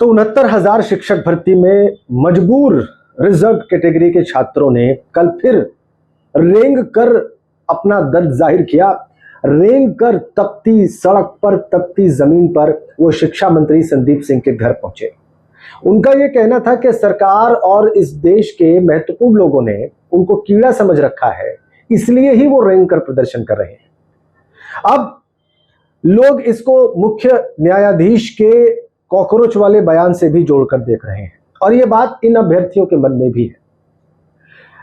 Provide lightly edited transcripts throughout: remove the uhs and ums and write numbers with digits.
तो 69,000 शिक्षक भर्ती में मजबूर रिजर्व कैटेगरी के छात्रों ने कल फिर रेंग कर अपना दर्द जाहिर किया। रेंग कर तपती सड़क पर, तपती जमीन पर वो शिक्षा मंत्री संदीप सिंह के घर पहुंचे। उनका यह कहना था कि सरकार और इस देश के महत्वपूर्ण लोगों ने उनको कीड़ा समझ रखा है, इसलिए ही वो रेंग कर प्रदर्शन कर रहे हैं। अब लोग इसको मुख्य न्यायाधीश के कॉकरोच वाले बयान से भी जोड़कर देख रहे हैं और यह बात इन अभ्यर्थियों के मन में भी है।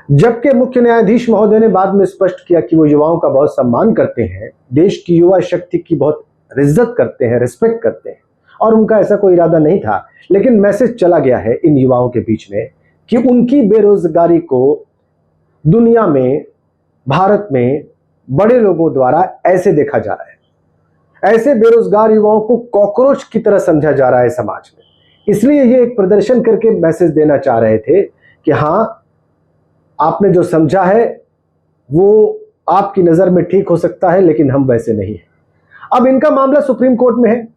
जबकि मुख्य न्यायाधीश महोदय ने बाद में स्पष्ट किया कि वो युवाओं का बहुत सम्मान करते हैं, देश की युवा शक्ति की बहुत इज्जत करते हैं, रिस्पेक्ट करते हैं और उनका ऐसा कोई इरादा नहीं था, लेकिन मैसेज चला गया है इन युवाओं के बीच में कि उनकी बेरोजगारी को दुनिया में, भारत में बड़े लोगों द्वारा ऐसे देखा जा रहा है। ऐसे बेरोजगार युवाओं को कॉकरोच की तरह समझा जा रहा है समाज में। इसलिए ये एक प्रदर्शन करके मैसेज देना चाह रहे थे कि हां, आपने जो समझा है वो आपकी नजर में ठीक हो सकता है, लेकिन हम वैसे नहीं हैं। अब इनका मामला सुप्रीम कोर्ट में है,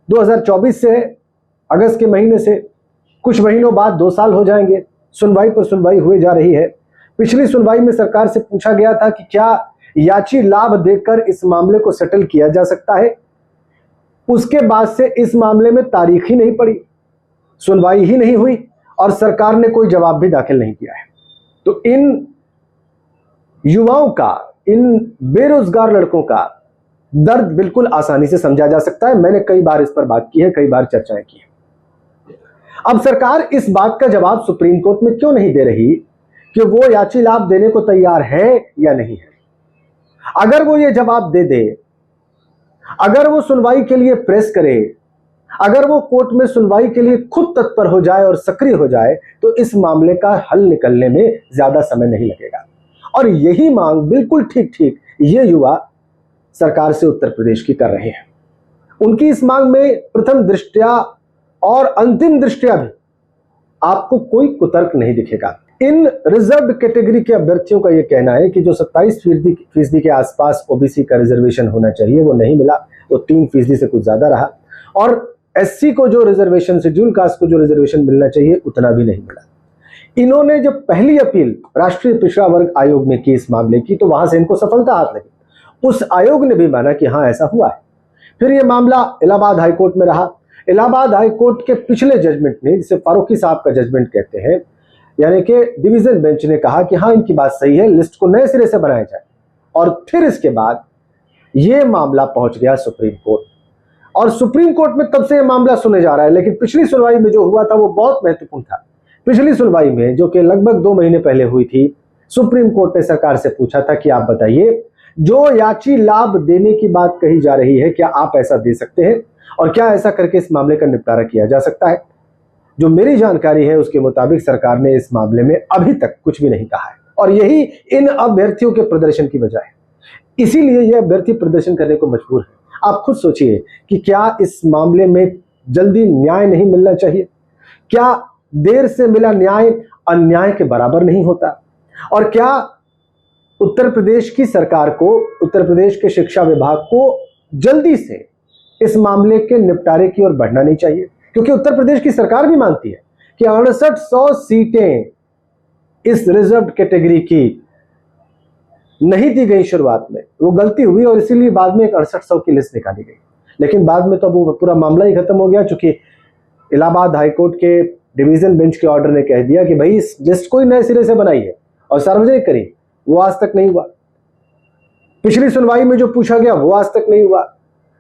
2024 से है, अगस्त के महीने से। कुछ महीनों बाद 2 साल हो जाएंगे। सुनवाई पर सुनवाई हुई जा रही है। पिछली सुनवाई में सरकार से पूछा गया था कि क्या याची लाभ देकर इस मामले को सेटल किया जा सकता है। उसके बाद से इस मामले में तारीख ही नहीं पड़ी, सुनवाई ही नहीं हुई और सरकार ने कोई जवाब भी दाखिल नहीं किया है। तो इन युवाओं का, इन बेरोजगार लड़कों का दर्द बिल्कुल आसानी से समझा जा सकता है। मैंने कई बार इस पर बात की है, कई बार चर्चाएं की है। अब सरकार इस बात का जवाब सुप्रीम कोर्ट में क्यों नहीं दे रही कि वो याची लाभ देने को तैयार है या नहीं है। अगर वो ये जवाब दे दे, अगर वो सुनवाई के लिए प्रेस करे, अगर वो कोर्ट में सुनवाई के लिए खुद तत्पर हो जाए और सक्रिय हो जाए, तो इस मामले का हल निकलने में ज्यादा समय नहीं लगेगा। और यही मांग बिल्कुल ठीक ये युवा सरकार से उत्तर प्रदेश की कर रहे हैं। उनकी इस मांग में प्रथम दृष्टया और अंतिम दृष्टया भी आपको कोई कुतर्क नहीं दिखेगा। इन रिजर्व कैटेगरी के अभ्यर्थियों का यह कहना है कि जो 27% के आसपास ओबीसी का रिजर्वेशन होना चाहिए वो नहीं मिला, तो 3% से कुछ ज्यादा रहा, और एससी को जो रिजर्वेशन, शेड्यूल कास्ट को जो रिजर्वेशन मिलना चाहिए उतना भी नहीं मिला। इन्होंने जब पहली अपील राष्ट्रीय पिछड़ा वर्ग आयोग में की इस मामले की, तो वहां से इनको सफलता हाथ लगी। उस आयोग ने भी माना कि हाँ, ऐसा हुआ है। फिर यह मामला इलाहाबाद हाईकोर्ट में रहा। इलाहाबाद हाईकोर्ट के पिछले जजमेंट ने, जिसे फारूकी साहब का जजमेंट कहते हैं, यानी कि डिवीजन बेंच ने कहा कि हाँ, इनकी बात सही है, लिस्ट को नए सिरे से बनाया जाए। और फिर इसके बाद यह मामला पहुंच गया सुप्रीम कोर्ट, और सुप्रीम कोर्ट में तब से यह मामला सुने जा रहा है। लेकिन पिछली सुनवाई में जो हुआ था वो बहुत महत्वपूर्ण था। पिछली सुनवाई में, जो कि लगभग 2 महीने पहले हुई थी, सुप्रीम कोर्ट ने सरकार से पूछा था कि आप बताइए, जो याची लाभ देने की बात कही जा रही है, क्या आप ऐसा दे सकते हैं और क्या ऐसा करके इस मामले का निपटारा किया जा सकता है। जो मेरी जानकारी है उसके मुताबिक सरकार ने इस मामले में अभी तक कुछ भी नहीं कहा है, और यही इन अभ्यर्थियों के प्रदर्शन की वजह है। इसीलिए यह अभ्यर्थी प्रदर्शन करने को मजबूर है। आप खुद सोचिए कि क्या इस मामले में जल्दी न्याय नहीं मिलना चाहिए? क्या देर से मिला न्याय अन्याय के बराबर नहीं होता? और क्या उत्तर प्रदेश की सरकार को, उत्तर प्रदेश के शिक्षा विभाग को जल्दी से इस मामले के निपटारे की ओर बढ़ना नहीं चाहिए? क्योंकि उत्तर प्रदेश की सरकार भी मानती है कि 6800 सीटें इस रिजर्व कैटेगरी की नहीं दी गई शुरुआत में, वो गलती हुई और इसीलिए बाद में एक 6800 की लिस्ट निकाली गई। लेकिन बाद में तो वो पूरा मामला ही खत्म हो गया, चूंकि इलाहाबाद हाईकोर्ट के डिवीजन बेंच के ऑर्डर ने कह दिया कि भाई इस लिस्ट को ही नए सिरे से बनाइए और सार्वजनिक करिए। वो आज तक नहीं हुआ। पिछली सुनवाई में जो पूछा गया वो आज तक नहीं हुआ।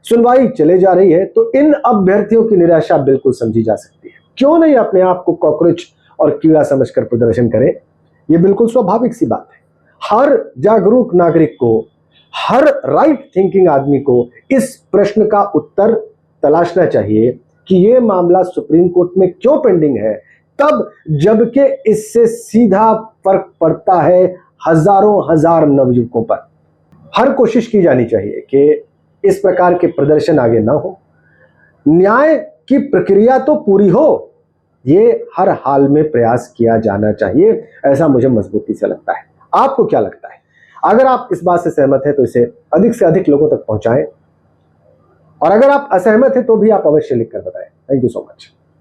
सुनवाई चले जा रही है। तो इन अभ्यर्थियों की निराशा बिल्कुल समझी जा सकती है। क्यों नहीं अपने आप को कॉकरोच और कीड़ा समझकर प्रदर्शन करें? यह बिल्कुल स्वाभाविक सी बात है। हर जागरूक नागरिक को, हर राइट थिंकिंग आदमी को इस प्रश्न का उत्तर तलाशना चाहिए कि यह मामला सुप्रीम कोर्ट में क्यों पेंडिंग है, तब जबकि इससे सीधा फर्क पड़ता है हजारों हजार नवयुवकों पर। हर कोशिश की जानी चाहिए कि इस प्रकार के प्रदर्शन आगे ना हो, न्याय की प्रक्रिया तो पूरी हो, ये हर हाल में प्रयास किया जाना चाहिए, ऐसा मुझे मजबूती से लगता है। आपको क्या लगता है? अगर आप इस बात से सहमत हैं तो इसे अधिक से अधिक लोगों तक पहुंचाएं, और अगर आप असहमत हैं तो भी आप अवश्य लिखकर बताएं। Thank you so much.